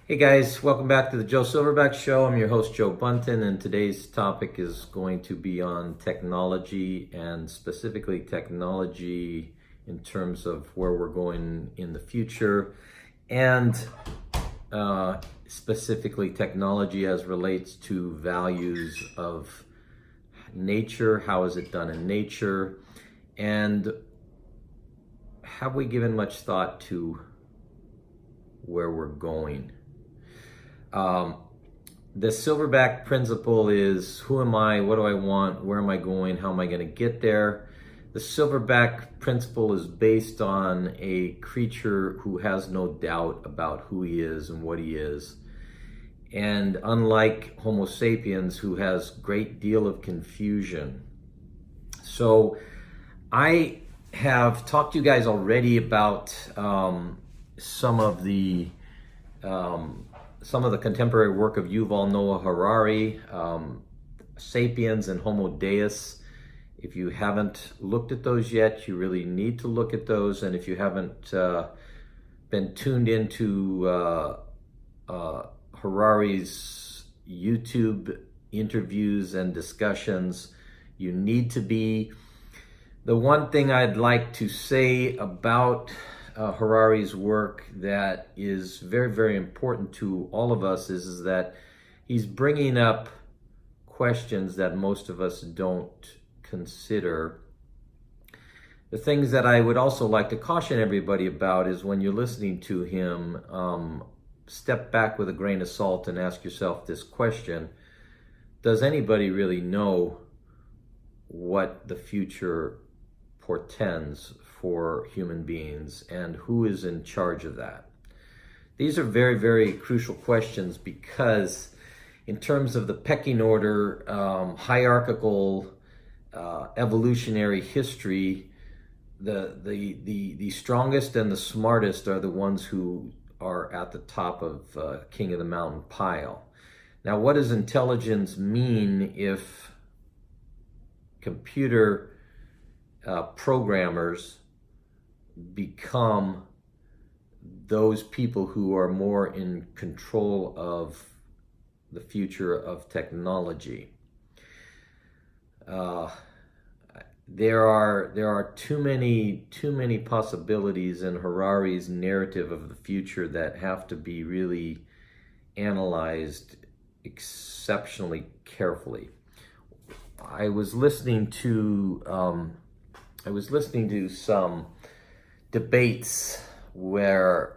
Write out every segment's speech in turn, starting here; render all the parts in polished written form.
Hey guys, welcome back to the Joe Silverback Show. I'm your host, Joe Bunton, and today's topic is going to be on technology, and specifically technology in terms of where we're going in the future, and specifically technology as relates to values of nature. How is it done in nature? And have we given much thought to where we're going? The silverback principle is, who am I? What do I want? Where am I going? How am I going to get there? The silverback principle is based on a creature who has no doubt about who he is and what he is. And unlike Homo sapiens, who has a great deal of confusion. So I have talked to you guys already about some of the contemporary work of Yuval Noah Harari, Sapiens and Homo Deus. If you haven't looked at those yet, you really need to look at those. And if you haven't been tuned into Harari's YouTube interviews and discussions, you need to be. The one thing I'd like to say about Harari's work that is very, very important to all of us is that he's bringing up questions that most of us don't consider. The things that I would also like to caution everybody about is, when you're listening to him, step back with a grain of salt and ask yourself this question: does anybody really know what the future portends for human beings, and who is in charge of that? These are very, very crucial questions, because in terms of the pecking order, hierarchical, evolutionary history, the strongest and the smartest are the ones who are at the top of King of the Mountain pile. Now, what does intelligence mean if computer programmers become those people who are more in control of the future of technology? There are too many possibilities in Harari's narrative of the future that have to be really analyzed exceptionally carefully. I was listening to some debates where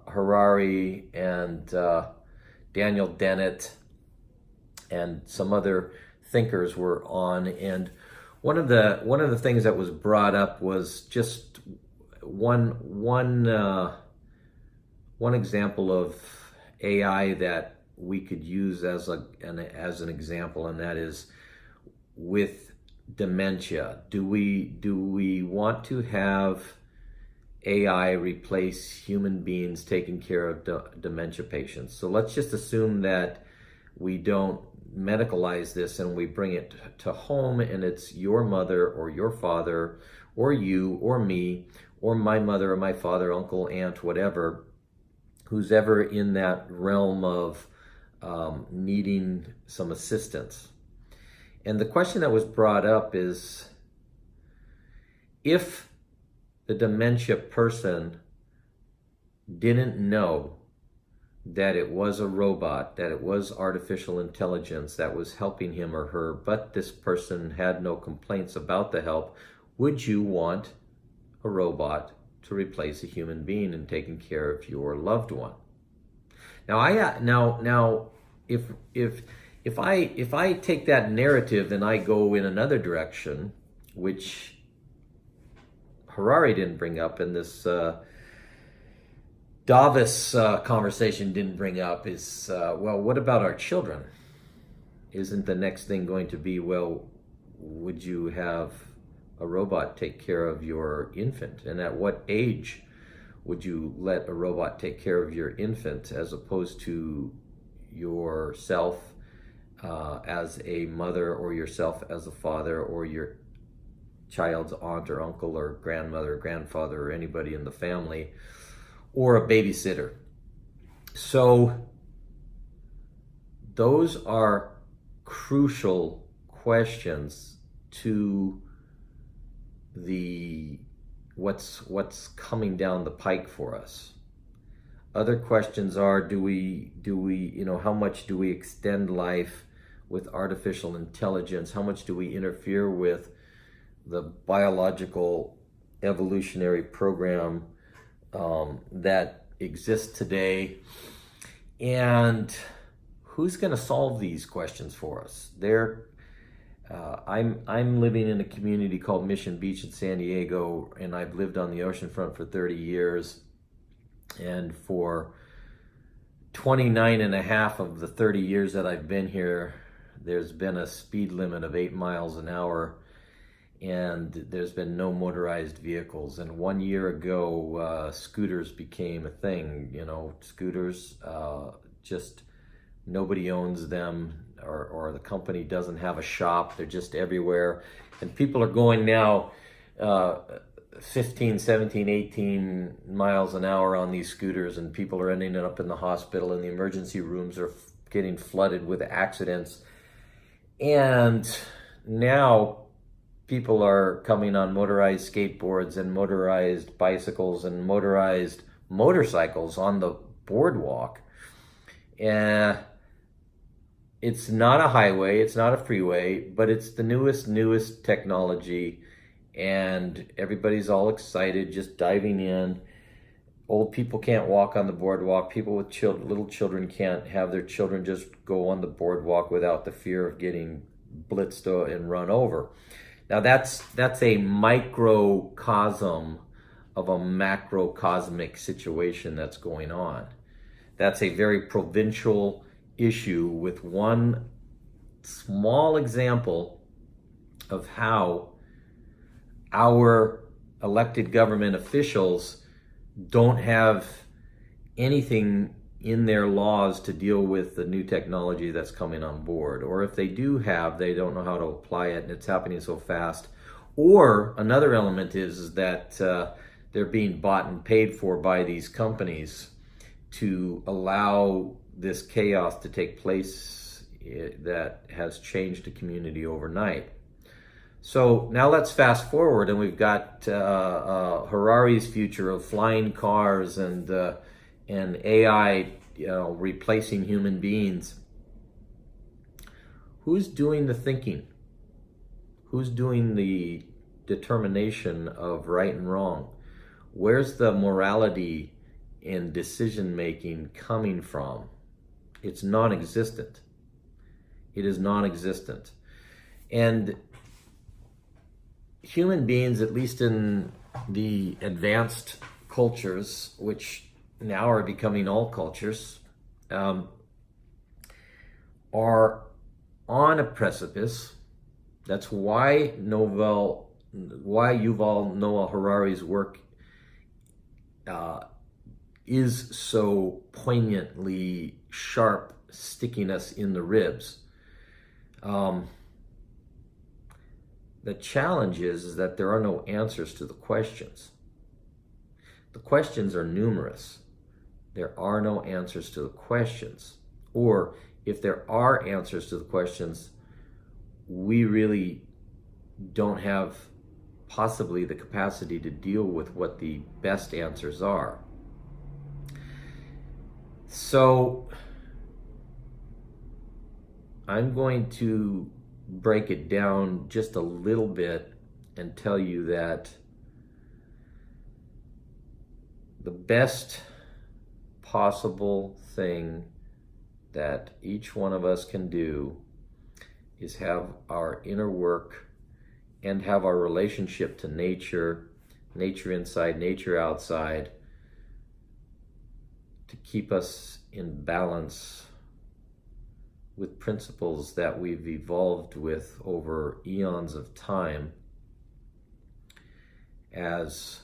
Harari and Daniel Dennett and some other thinkers were on, and one of the things that was brought up was just one example of AI that we could use as an example, and that is with dementia. Do we want to have AI replace human beings taking care of dementia patients? So let's just assume that we don't medicalize this and we bring it to home, and it's your mother or your father or you or me or my mother or my father, uncle, aunt, whatever, who's ever in that realm of needing some assistance. And the question that was brought up is, if the dementia person didn't know that it was a robot, that it was artificial intelligence that was helping him or her, but this person had no complaints about the help, would you want a robot to replace a human being in taking care of your loved one? Now, if I take that narrative and I go in another direction, which Harari didn't bring up, and this Davos conversation didn't bring up, is, well, what about our children? Isn't the next thing going to be, well, would you have a robot take care of your infant? And at what age would you let a robot take care of your infant, as opposed to yourself as a mother, or yourself as a father, or your child's aunt or uncle or grandmother or grandfather or anybody in the family, or a babysitter? So those are crucial questions to the what's coming down the pike for us. Other questions are, do we how much do we extend life with artificial intelligence? How much do we interfere with the biological evolutionary program that exists today? And who's going to solve these questions for us? I'm living in a community called Mission Beach in San Diego, and I've lived on the oceanfront for 30 years. And for 29 and a half of the 30 years that I've been here, there's been a speed limit of 8 miles an hour, and there's been no motorized vehicles. And 1 year ago, scooters became a thing. Scooters, just nobody owns them, or the company doesn't have a shop. They're just everywhere. And people are going now 15, 17, 18 miles an hour on these scooters, and people are ending up in the hospital, and the emergency rooms are getting flooded with accidents. And now people are coming on motorized skateboards and motorized bicycles and motorized motorcycles on the boardwalk. And it's not a highway, it's not a freeway, but it's the newest technology, and everybody's all excited, just diving in. Old people can't walk on the boardwalk. People with little children can't have their children just go on the boardwalk without the fear of getting blitzed and run over. Now that's a microcosm of a macrocosmic situation that's going on. That's a very provincial issue with one small example of how our elected government officials don't have anything in their laws to deal with the new technology that's coming on board. Or if they do have, they don't know how to apply it, and it's happening so fast. Or another element is that they're being bought and paid for by these companies to allow this chaos to take place that has changed the community overnight. So now let's fast forward, and we've got Harari's future of flying cars and AI, replacing human beings. Who's doing the thinking? Who's doing the determination of right and wrong? Where's the morality in decision making coming from? It's non-existent. It is non-existent. And human beings, at least in the advanced cultures, which now are becoming all cultures, are on a precipice. That's why Yuval Noah Harari's work is so poignantly sharp, sticking us in the ribs. The challenge is that there are no answers to the questions. The questions are numerous. There are no answers to the questions. Or if there are answers to the questions, we really don't have possibly the capacity to deal with what the best answers are. So I'm going to break it down just a little bit and tell you that the best possible thing that each one of us can do is have our inner work and have our relationship to nature, nature inside, nature outside, to keep us in balance with principles that we've evolved with over eons of time, as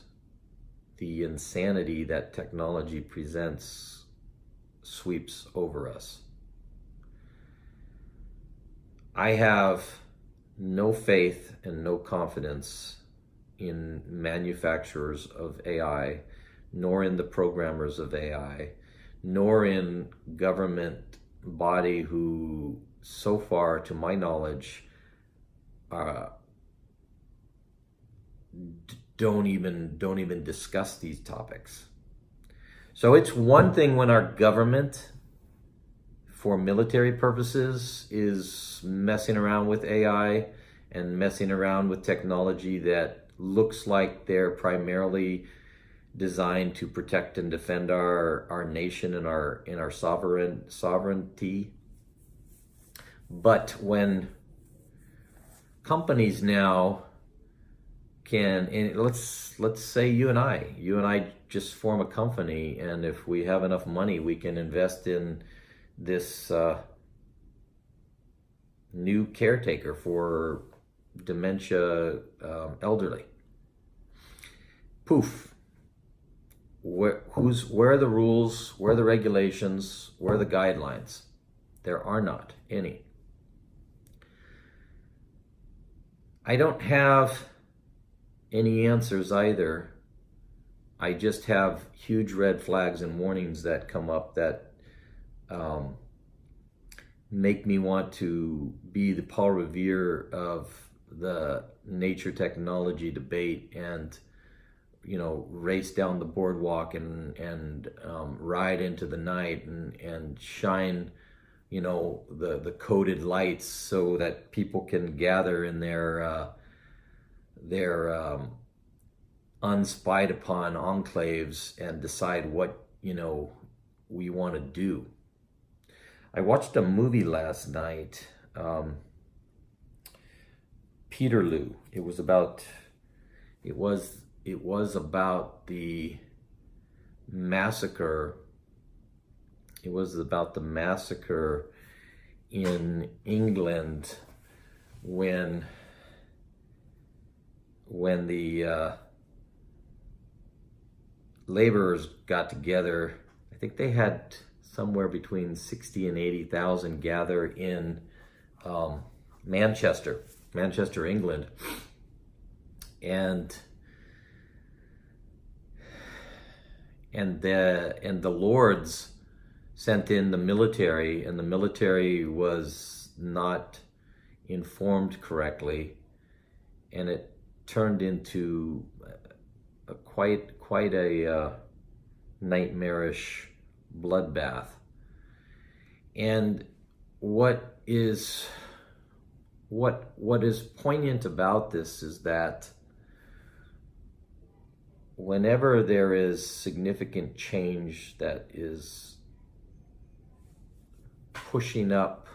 the insanity that technology presents sweeps over us. I have no faith and no confidence in manufacturers of AI, nor in the programmers of AI, nor in government body who, so far, to my knowledge, don't even discuss these topics. So it's one thing when our government, for military purposes, is messing around with AI and messing around with technology that looks like they're primarily designed to protect and defend our nation and our sovereignty. But when companies now can, and let's say you and I just form a company, and if we have enough money, we can invest in this new caretaker for dementia elderly. Poof. Where are the rules? Where are the regulations? Where are the guidelines? There are not any. I don't have any answers either. I just have huge red flags and warnings that come up that make me want to be the Paul Revere of the nature technology debate and, race down the boardwalk and ride into the night and shine, the coded lights so that people can gather in their unspied upon enclaves and decide what, we want to do. I watched a movie last night, Peterloo. It was about the massacre. It was about the massacre in England when the laborers got together. I think they had somewhere between 60 and 80,000 gather in Manchester, England, and the Lords sent in the military, and the military was not informed correctly, and it turned into quite a nightmarish bloodbath. And what is poignant about this is that whenever there is significant change that is pushing up,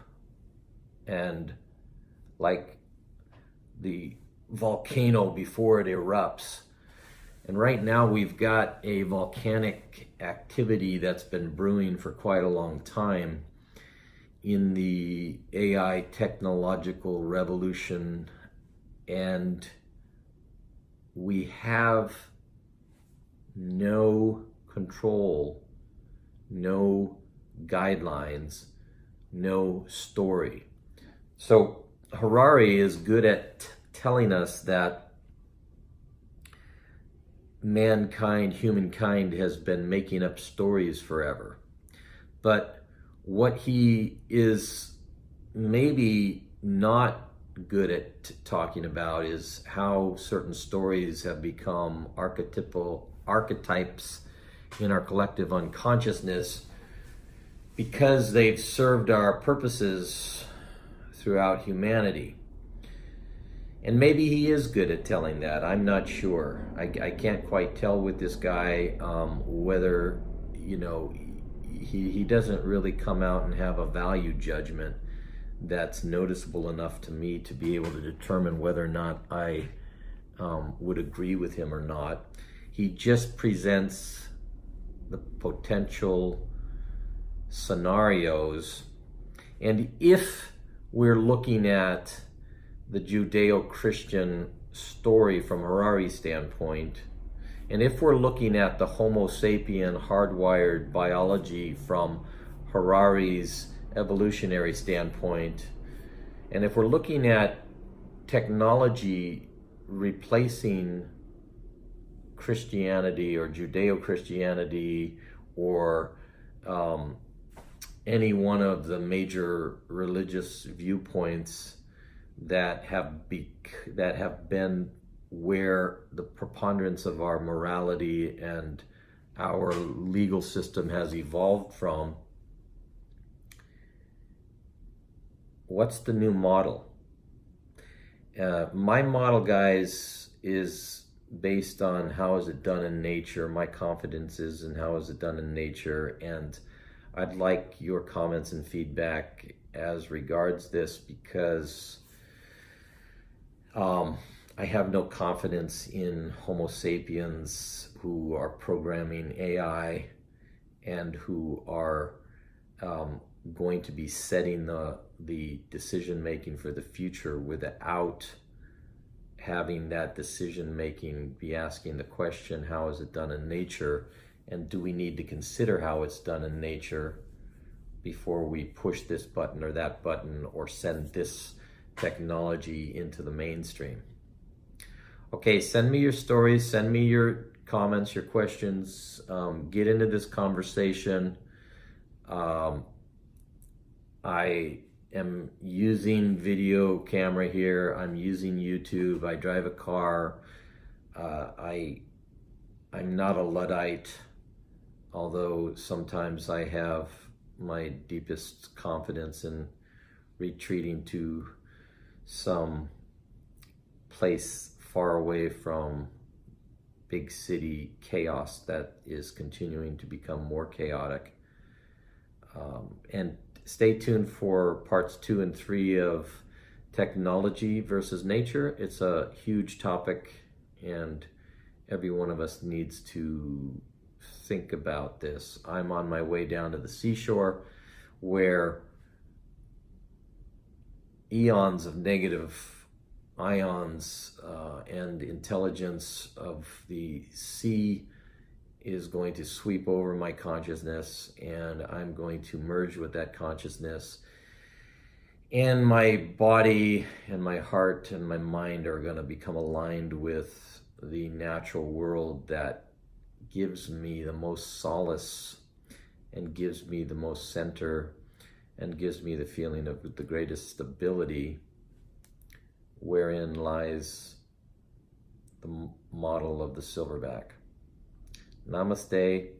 and like the volcano before it erupts, and right now we've got a volcanic activity that's been brewing for quite a long time in the AI technological revolution, and we have no control, no guidelines, no story. So Harari is good at telling us that humankind has been making up stories forever. But what he is maybe not good at talking about is how certain stories have become archetypes in our collective unconsciousness because they've served our purposes throughout humanity. And maybe he is good at telling that. I'm not sure. I can't quite tell with this guy whether, he doesn't really come out and have a value judgment that's noticeable enough to me to be able to determine whether or not I would agree with him or not. He just presents the potential scenarios. And if we're looking at the Judeo-Christian story from Harari's standpoint, and if we're looking at the Homo sapien hardwired biology from Harari's evolutionary standpoint, and if we're looking at technology replacing Christianity or Judeo-Christianity or um, any one of the major religious viewpoints that have been where the preponderance of our morality and our legal system has evolved from. What's the new model? My model, guys, is based on how is it done in nature. My confidence is in how is it done in nature, and I'd like your comments and feedback as regards this, because I have no confidence in Homo sapiens who are programming AI and who are going to be setting the decision making for the future without having that decision making be asking the question, how is it done in nature, and do we need to consider how it's done in nature before we push this button or that button or send this technology into the mainstream. Okay, send me your stories, send me your comments, your questions, get into this conversation. I am using video camera here. I'm using YouTube. I drive a car. I'm not a Luddite, although sometimes I have my deepest confidence in retreating to some place far away from big city chaos that is continuing to become more chaotic. And stay tuned for parts 2 and 3 of technology versus nature. It's a huge topic, and every one of us needs to think about this. I'm on my way down to the seashore where eons of negative ions and intelligence of the sea is going to sweep over my consciousness, and I'm going to merge with that consciousness, and my body and my heart and my mind are going to become aligned with the natural world that gives me the most solace and gives me the most center and gives me the feeling of the greatest stability, wherein lies the model of the silverback. Namaste.